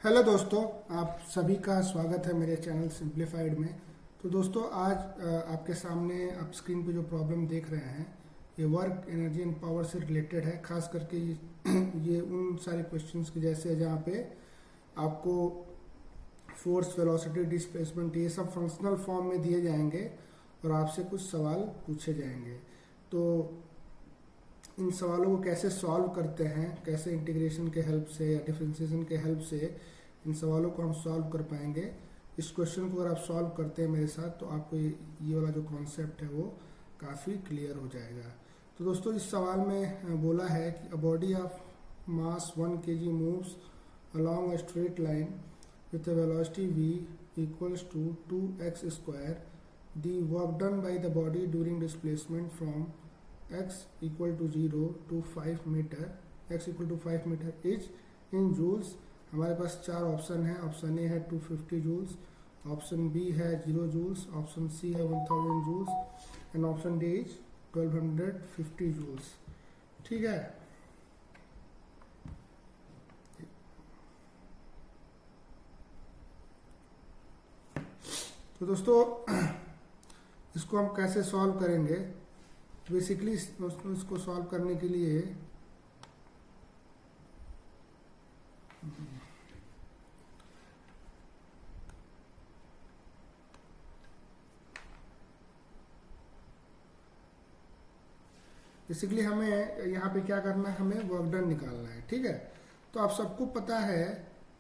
Hello दोस्तों, आप सभी का स्वागत है मेरे चैनल सिंप्लीफाइड में। तो दोस्तों आज आपके सामने आप स्क्रीन पे जो प्रॉब्लम देख रहे हैं ये वर्क एनर्जी एंड पावर से रिलेटेड है। खास करके ये उन सारे क्वेश्चंस के जैसे है जहाँ पे आपको फोर्स, वेलोसिटी, डिस्प्लेसमेंट ये सब फंक्शनल फॉर्म में दिए जाएंगे और आपसे कुछ सवाल पूछे जाएंगे। तो इन सवालों को कैसे सॉल्व करते हैं, कैसे इंटीग्रेशन के हेल्प से या डिफरेंशिएशन के हेल्प से इन सवालों को हम सॉल्व कर पाएंगे। इस क्वेश्चन को अगर आप सॉल्व करते हैं मेरे साथ तो आपको ये वाला जो कॉन्सेप्ट है वो काफ़ी क्लियर हो जाएगा। तो दोस्तों इस सवाल में बोला है कि a body of mass 1 kg moves along a straight line with a velocity v equals to 2x square. The work done by the body during displacement from x equal to 0 to 5 meter, x equal to 5 meter is in joules. हमारे पास चार option है। Option A है 250 joules, option B है 0 joules, option C है 1000 joules and option D is 1250 joules. ठीक है, तो दोस्तों इसको हम कैसे सॉल्व करेंगे। बेसिकली दोस्तों इसको सॉल्व करने के लिए हमें यहाँ पे क्या करना है, हमें वर्क डन निकालना है। ठीक है, तो आप सबको पता है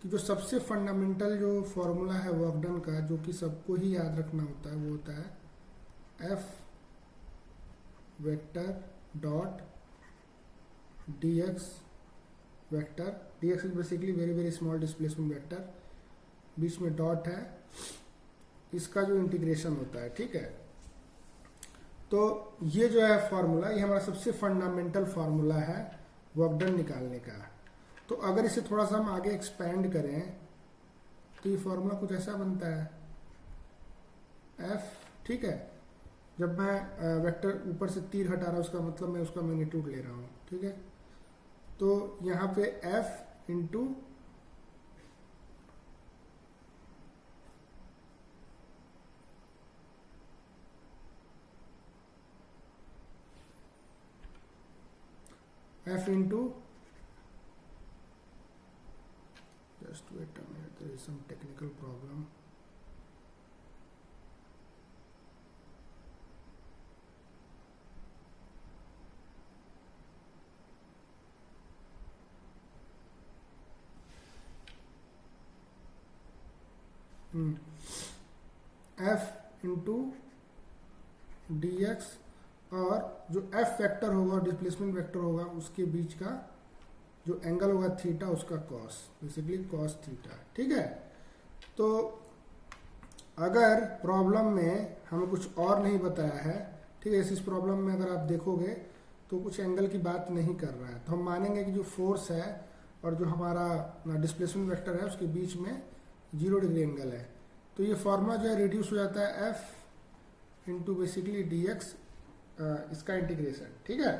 कि जो सबसे फंडामेंटल जो फॉर्मूला है वर्क डन का, जो कि सबको ही याद रखना होता है, वो होता है F vector dot D X vector. D X is basically very very small displacement vector, बीच में डॉट है, इसका जो इंटीग्रेशन होता है। ठीक है, तो ये जो है फॉर्मूला, ये हमारा सबसे फंडामेंटल फॉर्मूला है वर्क डन निकालने का। तो अगर इसे थोड़ा सा हम आगे एक्सपैंड करें तो ये फॉर्मूला कुछ ऐसा बनता है एफ। ठीक है, जब मैं वेक्टर ऊपर से तीर हटा रहा हूं उसका मतलब मैं उसका मैग्नीट्यूड ले रहा हूं। ठीक है, तो यहां पे F into F into, just wait a minute, there is some technical problem. F into dx और जो F वेक्टर होगा और डिस्प्लेसमेंट वेक्टर होगा उसके बीच का जो एंगल होगा थीटा, उसका कॉस, बेसिकली कॉस थीटा। ठीक है, तो अगर प्रॉब्लम में हमें कुछ और नहीं बताया है, ठीक है, इस प्रॉब्लम में अगर आप देखोगे तो कुछ एंगल की बात नहीं कर रहा है, तो हम मानेंगे कि जो फोर्स है और जो हमारा डिस्प्लेसमेंट वेक्टर है उसके बीच में 0 डिग्री एंगल है। तो ये फॉर्मूला जो है रिड्यूस हो जाता है F into basically D x, इसका इंटीग्रेशन। ठीक है,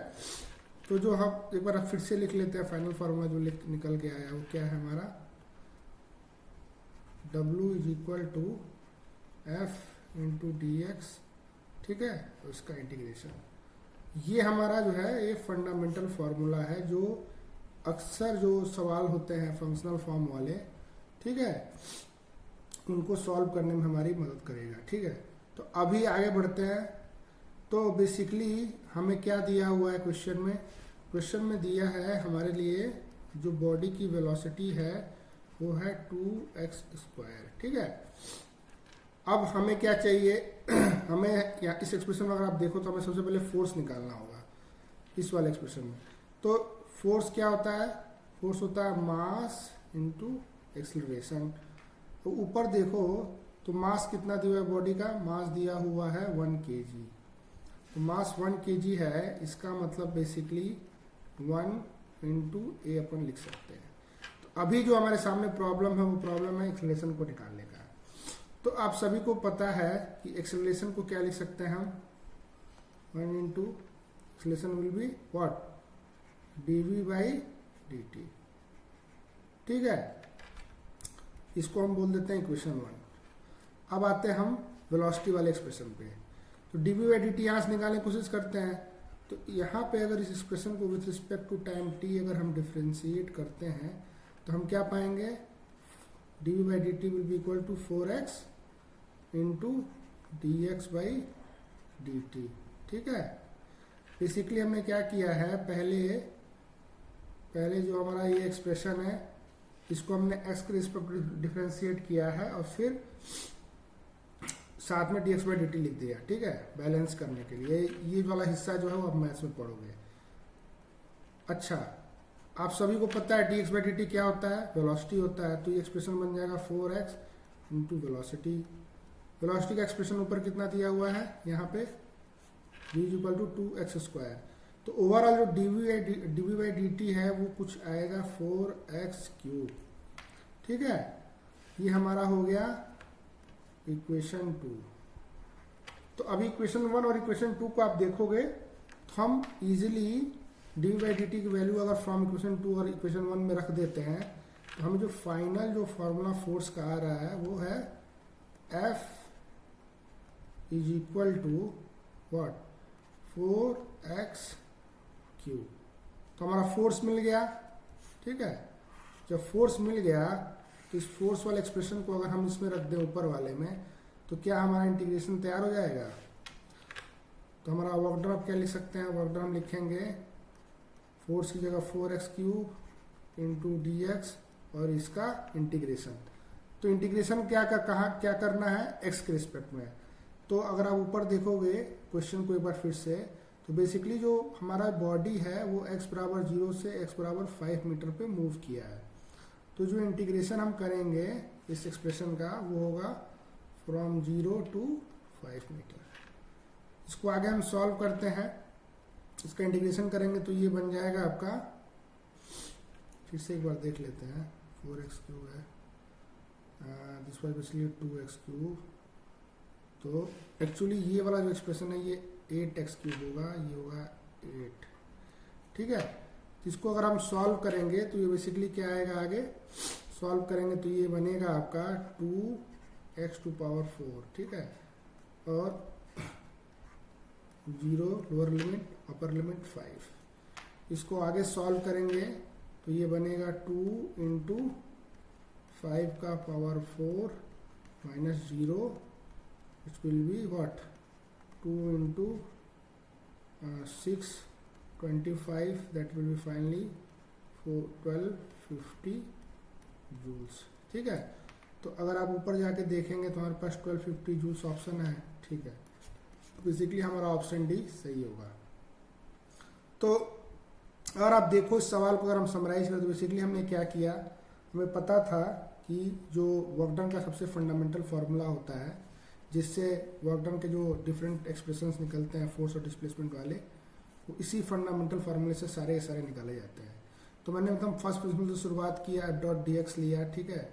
तो जो हम एक बार फिर से लिख लेते हैं फाइनल फार्मूला जो निकल के आया वो क्या है हमारा, W is equal to F into D X. ठीक है, तो इसका इंटीग्रेशन, ये हमारा जो है ये फंडामेंटल फार्मूला है जो अक्सर जो सवाल होते हैं फंक्शनल फॉर्म वाले, ठीक है, उनको सॉल्व करने में हमारी मदद करेगा। ठीक है, तो अभी आगे बढ़ते हैं। तो बेसिकली हमें क्या दिया हुआ है क्वेश्चन में, क्वेश्चन में दिया है हमारे लिए जो बॉडी की वेलोसिटी है वो है 2x स्क्वायर। ठीक है, अब हमें क्या चाहिए हमें इस एक्सप्रेशन में अगर आप देखो तो हमें सबसे पहले फोर्स निकालना होगा इस वाले एक्सप्रेशन में। तो फोर्स क्या होता है, फोर्स होता है मास इंटू एक्सीलरेशन। तो ऊपर देखो तो मास कितना दिया हुआ है बॉडी का, मास दिया हुआ है 1 kg। तो मास 1 kg है, इसका मतलब बेसिकली 1 इंटू ए अपन लिख सकते हैं। तो अभी जो हमारे सामने प्रॉब्लम है वो प्रॉब्लम है एक्सेलरेशन को निकालने का। तो आप सभी को पता है कि एक्सेलरेशन को क्या लिख सकते हैं हम, 1 into acceleration will be what, dv by dt। ठीक है, इसको हम बोल देते हैं इक्वेशन 1। अब आते हैं हम वेलोसिटी वाले एक्सप्रेशन पे। तो डीवी बाई डी टी यहाँ से निकालने की कोशिश करते हैं। तो यहाँ पे अगर इस एक्सप्रेशन को with respect to time t अगर हम डिफ्रेंशिएट करते हैं तो हम क्या पाएंगे, dv by d t will be equal to 4x into D x by d t. ठीक है, बेसिकली हमने क्या किया है, पहले जो हमारा ये एक्सप्रेशन है इसको हमने x के रिस्पेक्ट डिफ्रेंशिएट किया है और फिर साथ में dx बाई dt लिख दिया। ठीक है, बैलेंस करने के लिए। ये वाला हिस्सा जो है वो आप मैथ्स में पढ़ोगे। अच्छा, आप सभी को पता है dx बाई dt क्या होता है, वेलोसिटी होता है। तो ये एक्सप्रेशन बन जाएगा 4x इंटू वेलोसिटी। वेलोसिटी का एक्सप्रेशन ऊपर कितना दिया हुआ है यहाँ पे, v is equal to 2x²। तो ओवरऑल जो dv बाई dt है वो कुछ आएगा 4x³। ठीक है, ये हमारा हो गया इक्वेशन 2। तो अभी इक्वेशन 1 और इक्वेशन 2 को आप देखोगे तो हम easily D by d T की वैल्यू अगर फ्रॉम इक्वेशन 2 और इक्वेशन 1 में रख देते हैं तो हमें जो फाइनल जो फॉर्मूला फोर्स का आ रहा है वो है F is equal to what, 4x³। तो हमारा फोर्स मिल गया। ठीक है, जब फोर्स मिल गया तो इस फोर्स वाले एक्सप्रेशन को अगर हम इसमें रख दें ऊपर वाले में तो क्या हमारा इंटीग्रेशन तैयार हो जाएगा। तो हमारा वर्क डन आप क्या लिख सकते हैं, वर्क डन हम लिखेंगे फोर्स की जगह 4x³ इंटू डी एक्स और इसका इंटीग्रेशन। तो इंटीग्रेशन क्या करना है, x के रिस्पेक्ट में। तो अगर आप ऊपर देखोगे क्वेश्चन को एक बार फिर से, तो बेसिकली जो हमारा बॉडी है वो x बराबर 0 से x बराबर 5 मीटर पे मूव किया है। तो जो इंटीग्रेशन हम करेंगे इस एक्सप्रेशन का वो होगा फ्रॉम 0 टू 5 मीटर। इसको आगे हम सॉल्व करते हैं, इसका इंटीग्रेशन करेंगे तो ये बन जाएगा आपका, फिर से एक बार देख लेते हैं, 4x³ है, दिस वाज बेसिकली 2x³। तो एक्चुअली ये वाला जो एक्सप्रेशन है ये 8x³ होगा, ये होगा 8। ठीक है, इसको अगर हम सॉल्व करेंगे तो ये बेसिकली क्या आएगा, आगे सॉल्व करेंगे तो ये बनेगा आपका 2x⁴। ठीक है, और 0 लोअर लिमिट अपर लिमिट 5। इसको आगे सॉल्व करेंगे तो ये बनेगा 2 इंटू 5 का power 4 minus 0 which will be what, 2 into 6 25 that will be finally 1250 joules. ठीक है, तो अगर आप ऊपर जाके देखेंगे तो हमारे पास 1250 जूल्स ऑप्शन है। ठीक है, तो बेसिकली हमारा ऑप्शन डी सही होगा। तो अगर आप देखो इस सवाल को अगर हम समराइज करें तो बेसिकली हमने क्या किया, हमें पता था कि जो वर्क डन का सबसे फंडामेंटल फार्मूला होता है जिससे वर्क डन के जो डिफरेंट एक्सप्रेशंस निकलते हैं फोर्स और डिस्प्लेसमेंट वाले, वो इसी फंडामेंटल फार्मूले से सारे निकाले जाते हैं। तो मैंने मतलब फर्स्ट प्रिंसिपल से शुरुआत किया, F.dx लिया। ठीक है,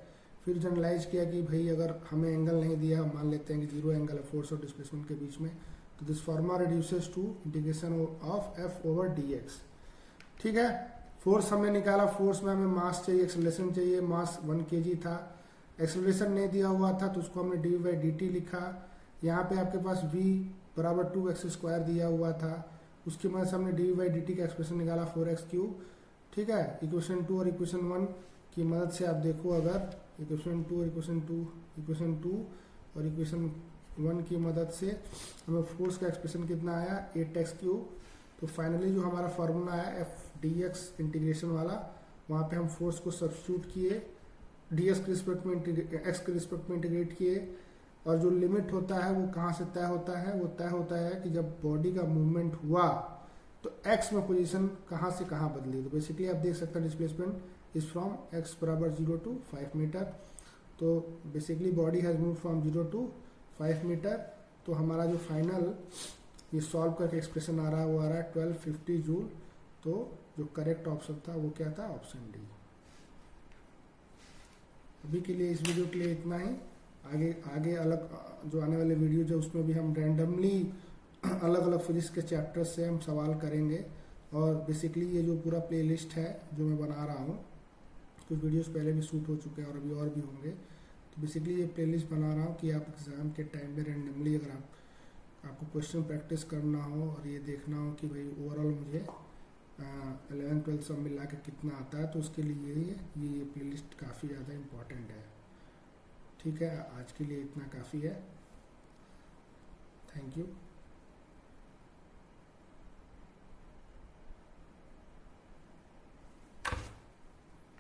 फिर जनरलाइज किया कि भाई अगर हमें एंगल नहीं दिया, मान लेते हैं कि 0 एंगल है फोर्स और डिस्प्लेसमेंट के बीच में, तो this formula reduces to integration of F over dx। ठीक है, फोर्स हमने निकाला, फोर्स में हमें मास चाहिए, एक्सेलरेशन चाहिए, मास 1 kg था, एक्सेलरेशन नहीं दिया हुआ था तो उसको हमने डी बाई डी टी लिखा। यहाँ पे आपके पास v बराबर 2x² दिया हुआ था, उसकी मदद से हमने डी बाई डी टी का एक्सप्रेशन निकाला 4x³। ठीक है, इक्वेशन 2 और इक्वेशन 1 की मदद से आप देखो, अगर इक्वेशन 2 और इक्वेशन 2 और इक्वेशन 1 की मदद से हमें फोर्स का एक्सप्रेशन कितना आया, 8x³। तो फाइनली जो हमारा फार्मूला है F.dx इंटीग्रेशन वाला, वहाँ पे हम फोर्स को सब्स्टिट्यूट किए, ds के रिस्पेक्ट में x के रिस्पेक्ट में इंटीग्रेट किए, और जो लिमिट होता है वो कहाँ से तय होता है, वो तय होता है कि जब बॉडी का मूवमेंट हुआ तो x में पोजीशन कहाँ से कहाँ बदली। तो बेसिकली आप देख सकते हैं डिस्प्लेसमेंट इज फ्रॉम x बराबर 0 टू 5 मीटर। तो basically body has move from 0 to 5 metre. तो हमारा जो फाइनल ये सॉल्व करके एक्सप्रेशन आ रहा है वो आ रहा है 1250 जूल। तो जो करेक्ट ऑप्शन था वो क्या था, ऑप्शन डी। अभी के लिए इस वीडियो के लिए इतना ही। आगे अलग जो आने वाले वीडियो जो उसमें भी हम रैंडमली अलग अलग फिजिक्स के चैप्टर्स से हम सवाल करेंगे। और बेसिकली ये जो पूरा प्लेलिस्ट है जो मैं बना रहा हूँ, कुछ वीडियोस पहले भी शूट हो चुके हैं और अभी और भी होंगे। तो बेसिकली ये प्लेलिस्ट बना रहा हूँ कि आप एग्ज़ाम के टाइम पे रैंडमली अगर आपको क्वेश्चन प्रैक्टिस करना हो और ये देखना हो कि भाई ओवरऑल मुझे 11th-12th सब मिला के कितना आता है, तो उसके लिए ये प्लेलिस्ट काफ़ी ज़्यादा इम्पॉर्टेंट है। ठीक है, आज के लिए इतना काफ़ी है। Thank you.